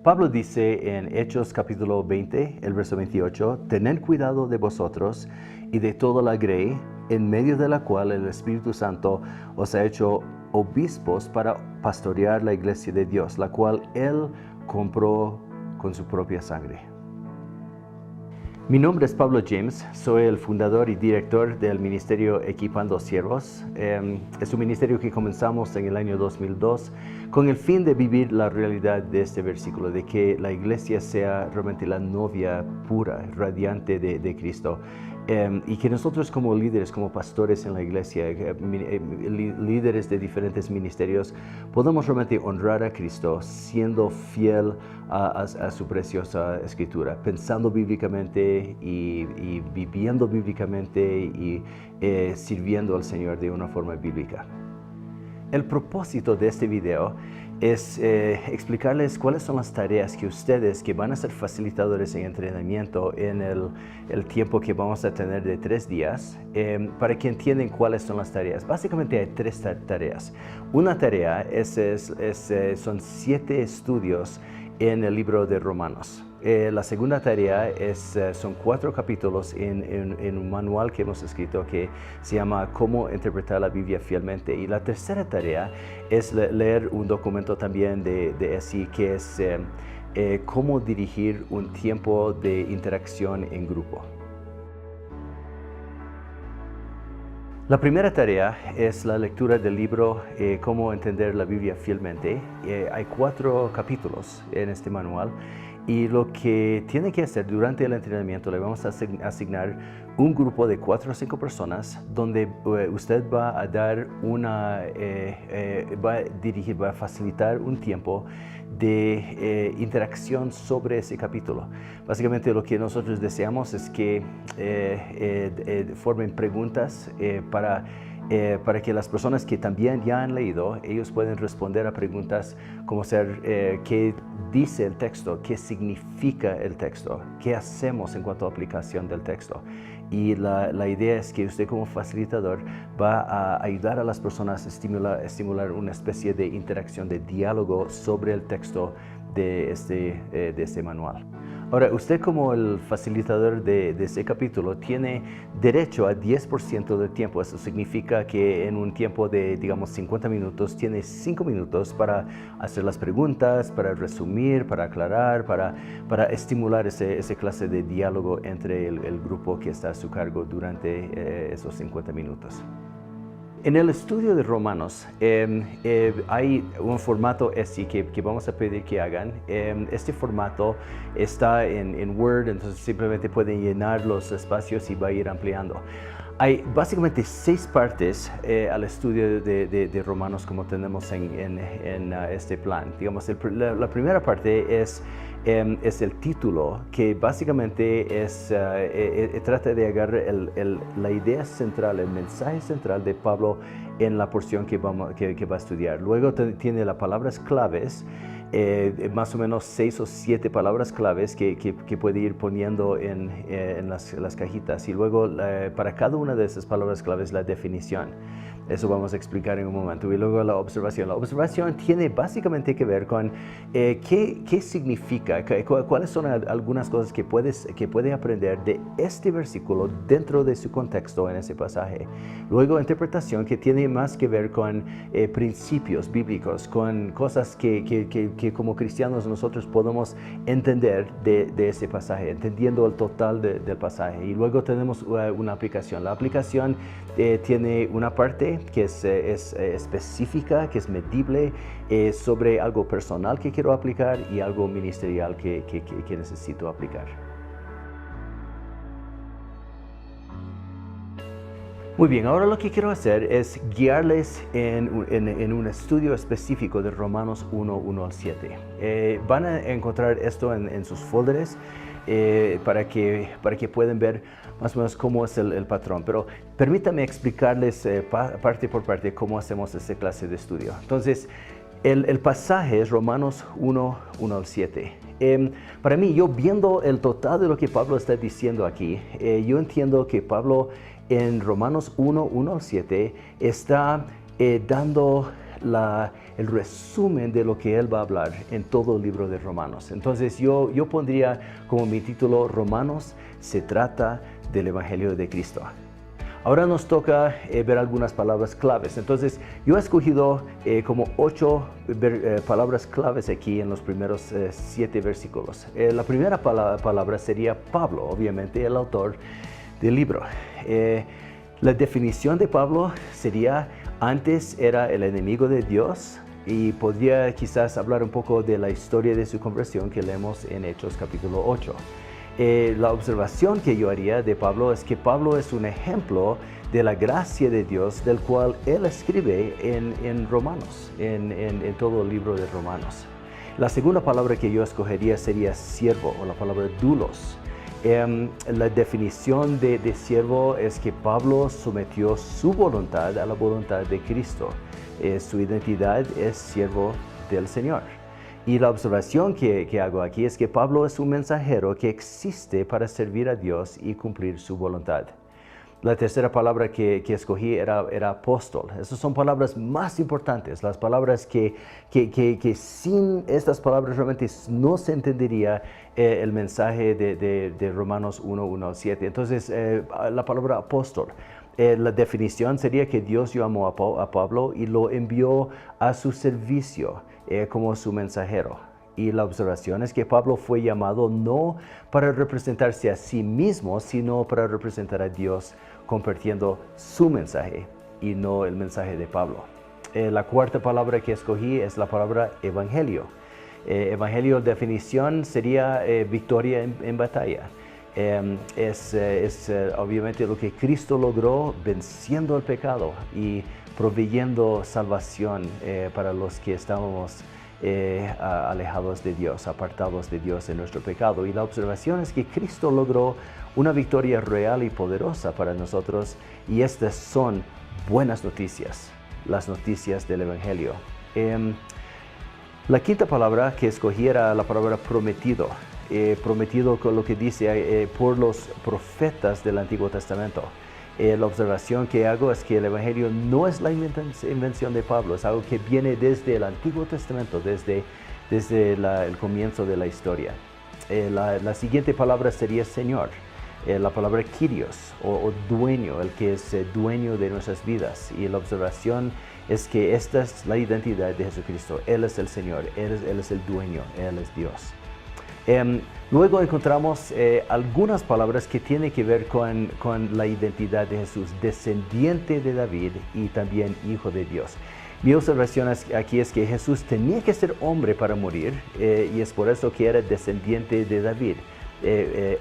Pablo dice en Hechos capítulo 20, el verso 28, «Tened cuidado de vosotros y de toda la grey, en medio de la cual el Espíritu Santo os ha hecho obispos para pastorear la iglesia de Dios, la cual Él compró con su propia sangre». Mi nombre es Pablo James, soy el fundador y director del ministerio Equipando Siervos. Es un ministerio que comenzamos en el año 2002 con el fin de vivir la realidad de este versículo, de que la iglesia sea realmente la novia pura, radiante de Cristo. Y que nosotros como líderes, como pastores en la iglesia, líderes de diferentes ministerios, podamos realmente honrar a Cristo siendo fiel a su preciosa escritura, pensando bíblicamente y viviendo bíblicamente y sirviendo al Señor de una forma bíblica. El propósito de este video es explicarles cuáles son las tareas que ustedes, que van a ser facilitadores en entrenamiento en el tiempo que vamos a tener de 3 días, para que entiendan cuáles son las tareas. Básicamente hay 3 tareas. Una tarea son 7 estudios en el libro de Romanos. La segunda tarea son 4 capítulos en un manual que hemos escrito que se llama Cómo interpretar la Biblia fielmente. Y la tercera tarea es leer un documento también de ESI que es Cómo dirigir un tiempo de interacción en grupo. La primera tarea es la lectura del libro Cómo entender la Biblia fielmente. Hay 4 capítulos en este manual. Y lo que tiene que hacer durante el entrenamiento, le vamos a asignar un grupo de 4 o 5 personas donde usted va a dar va a facilitar un tiempo de interacción sobre ese capítulo. Básicamente lo que nosotros deseamos es que formen preguntas para que las personas que también ya han leído, ellos pueden responder a preguntas como qué dice el texto, qué significa el texto, qué hacemos en cuanto a aplicación del texto. Y la idea es que usted como facilitador va a ayudar a las personas a estimular una especie de interacción, de diálogo sobre el texto de este manual. Ahora, usted como el facilitador de ese capítulo tiene derecho a 10% del tiempo. Eso significa que en un tiempo de, digamos, 50 minutos, tiene 5 minutos para hacer las preguntas, para resumir, para aclarar, para estimular esa clase de diálogo entre el grupo que está a su cargo durante esos 50 minutos. En el estudio de Romanos hay un formato ESI que vamos a pedir que hagan. Este formato está en Word, entonces simplemente pueden llenar los espacios y va a ir ampliando. Hay básicamente 6 partes al estudio de Romanos como tenemos en este plan. Digamos, la primera parte es el título, que básicamente trata de agarrar la idea central, el mensaje central de Pablo en la porción que va a estudiar. Luego tiene las palabras claves, más o menos 6 o 7 palabras claves que puede ir poniendo en las cajitas. Y luego para cada una de esas palabras claves la definición. Eso vamos a explicar en un momento. Y luego la observación. La observación tiene básicamente que ver con qué significa, cuáles son algunas cosas que puede aprender de este versículo dentro de su contexto en ese pasaje. Luego interpretación, que tiene más que ver con principios bíblicos, con cosas que como cristianos nosotros podemos entender de ese pasaje, entendiendo el total del pasaje. Y luego tenemos una aplicación. La aplicación tiene una parte que es específica, que es medible, sobre algo personal que quiero aplicar y algo ministerial que necesito aplicar. Muy bien, ahora lo que quiero hacer es guiarles en un estudio específico de Romanos 1 al 7. Van a encontrar esto en sus folders para que puedan ver más o menos cómo es el patrón. Pero permítanme explicarles parte por parte cómo hacemos esta clase de estudio. Entonces, el pasaje es Romanos 1 al 7. Para mí, yo viendo el total de lo que Pablo está diciendo aquí, yo entiendo que Pablo en Romanos 1 al 7 está dando el resumen de lo que él va a hablar en todo el libro de Romanos. Entonces yo pondría como mi título, Romanos se trata del Evangelio de Cristo. Ahora nos toca ver algunas palabras claves. Entonces, yo he escogido como 8 palabras claves aquí en los primeros 7 versículos. La primera palabra sería Pablo, obviamente el autor del libro. La definición de Pablo sería, antes era el enemigo de Dios, y podría quizás hablar un poco de la historia de su conversión que leemos en Hechos capítulo 8. La observación que yo haría de Pablo es que Pablo es un ejemplo de la gracia de Dios, del cual él escribe en Romanos, en todo el libro de Romanos. La segunda palabra que yo escogería sería siervo, o la palabra doulos. La definición de siervo es que Pablo sometió su voluntad a la voluntad de Cristo. Su identidad es siervo del Señor. Y la observación que hago aquí es que Pablo es un mensajero que existe para servir a Dios y cumplir su voluntad. La tercera palabra que escogí era apóstol. Esas son palabras más importantes, las palabras que sin estas palabras realmente no se entendería el mensaje de Romanos 1:1-7. Entonces, la palabra apóstol. La definición sería que Dios llamó a Pablo y lo envió a su servicio como su mensajero. Y la observación es que Pablo fue llamado no para representarse a sí mismo, sino para representar a Dios compartiendo su mensaje y no el mensaje de Pablo. La cuarta palabra que escogí es la palabra evangelio. Evangelio, definición sería victoria en batalla. Obviamente lo que Cristo logró venciendo el pecado y proveyendo salvación para los que estábamos alejados de Dios, apartados de Dios en nuestro pecado. Y la observación es que Cristo logró una victoria real y poderosa para nosotros, y estas son buenas noticias, las noticias del Evangelio. La quinta palabra que escogí era la palabra prometido. Prometido con lo que dice por los profetas del Antiguo Testamento. La observación que hago es que el Evangelio no es la invención de Pablo, es algo que viene desde el Antiguo Testamento, desde el comienzo de la historia. La siguiente palabra sería Señor, la palabra Kyrios o dueño, el que es dueño de nuestras vidas. Y la observación es que esta es la identidad de Jesucristo. Él es el Señor, Él es el dueño, Él es Dios. Luego encontramos algunas palabras que tienen que ver con la identidad de Jesús, descendiente de David y también hijo de Dios. Mi observación aquí es que Jesús tenía que ser hombre para morir, y es por eso que era descendiente de David,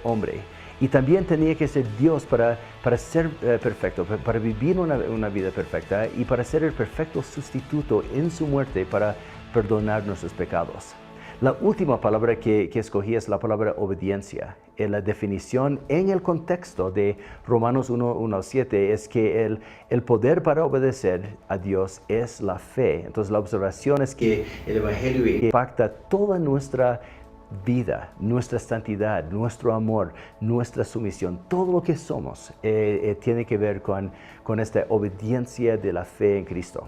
hombre. Y también tenía que ser Dios para ser perfecto, para vivir una vida perfecta y para ser el perfecto sustituto en su muerte para perdonar nuestros pecados. La última palabra que escogí es la palabra obediencia. La definición en el contexto de Romanos 1:7 es que el poder para obedecer a Dios es la fe. Entonces la observación es que el Evangelio impacta toda nuestra vida, nuestra santidad, nuestro amor, nuestra sumisión, todo lo que somos tiene que ver con esta obediencia de la fe en Cristo.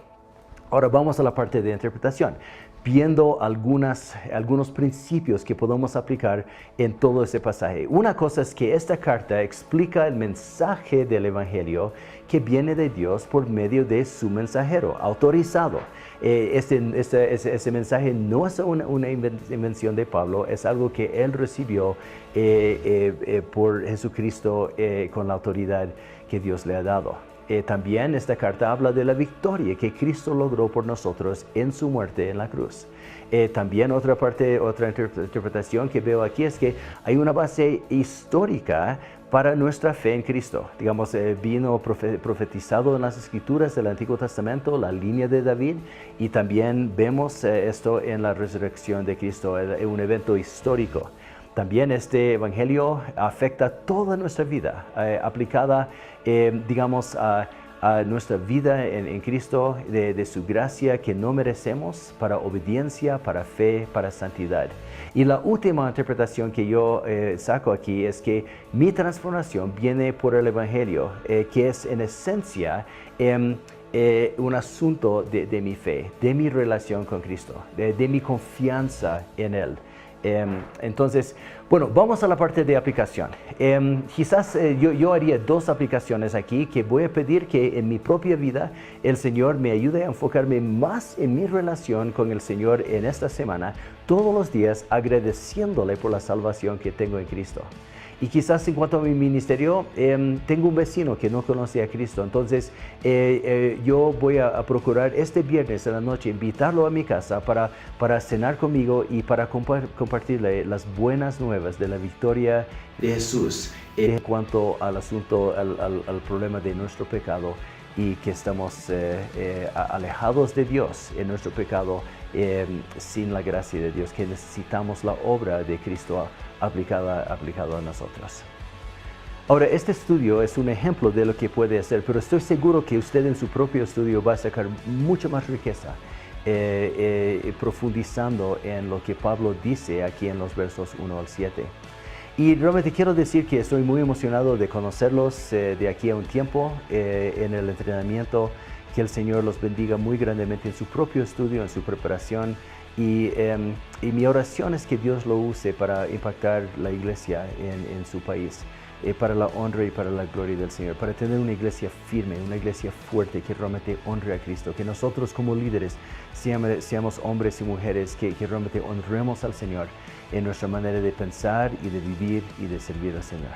Ahora vamos a la parte de interpretación, viendo algunos principios que podemos aplicar en todo ese pasaje. Una cosa es que esta carta explica el mensaje del Evangelio que viene de Dios por medio de su mensajero, autorizado. Ese mensaje no es una invención de Pablo, es algo que él recibió por Jesucristo con la autoridad que Dios le ha dado. También esta carta habla de la victoria que Cristo logró por nosotros en su muerte en la cruz. También otra interpretación que veo aquí es que hay una base histórica para nuestra fe en Cristo. Digamos, vino profetizado en las Escrituras del Antiguo Testamento, la línea de David, y también vemos esto en la resurrección de Cristo, un evento histórico. También este Evangelio afecta toda nuestra vida, aplicada, digamos, a nuestra vida en Cristo, de su gracia que no merecemos, para obediencia, para fe, para santidad. Y la última interpretación que yo saco aquí es que mi transformación viene por el Evangelio, que es en esencia un asunto de mi fe, de mi relación con Cristo, de mi confianza en Él. Entonces, bueno, vamos a la parte de aplicación. Quizás yo haría dos aplicaciones aquí que voy a pedir que en mi propia vida el Señor me ayude a enfocarme más en mi relación con el Señor en esta semana, todos los días agradeciéndole por la salvación que tengo en Cristo. Y quizás en cuanto a mi ministerio, tengo un vecino que no conoce a Cristo. Entonces, yo voy a procurar este viernes en la noche invitarlo a mi casa para cenar conmigo y para compartirle las buenas nuevas de la victoria de Jesús en cuanto al asunto, al problema de nuestro pecado y que estamos alejados de Dios en nuestro pecado sin la gracia de Dios, que necesitamos la obra de Cristo aplicado a nosotros. Ahora, este estudio es un ejemplo de lo que puede hacer, pero estoy seguro que usted en su propio estudio va a sacar mucha más riqueza profundizando en lo que Pablo dice aquí en los versos 1 al 7. Y realmente quiero decir que estoy muy emocionado de conocerlos de aquí a un tiempo en el entrenamiento. Que el Señor los bendiga muy grandemente en su propio estudio, en su preparación. Y mi oración es que Dios lo use para impactar la iglesia en su país, para la honra y para la gloria del Señor, para tener una iglesia firme, una iglesia fuerte que realmente honre a Cristo, que nosotros como líderes seamos hombres y mujeres que realmente honremos al Señor en nuestra manera de pensar y de vivir y de servir al Señor.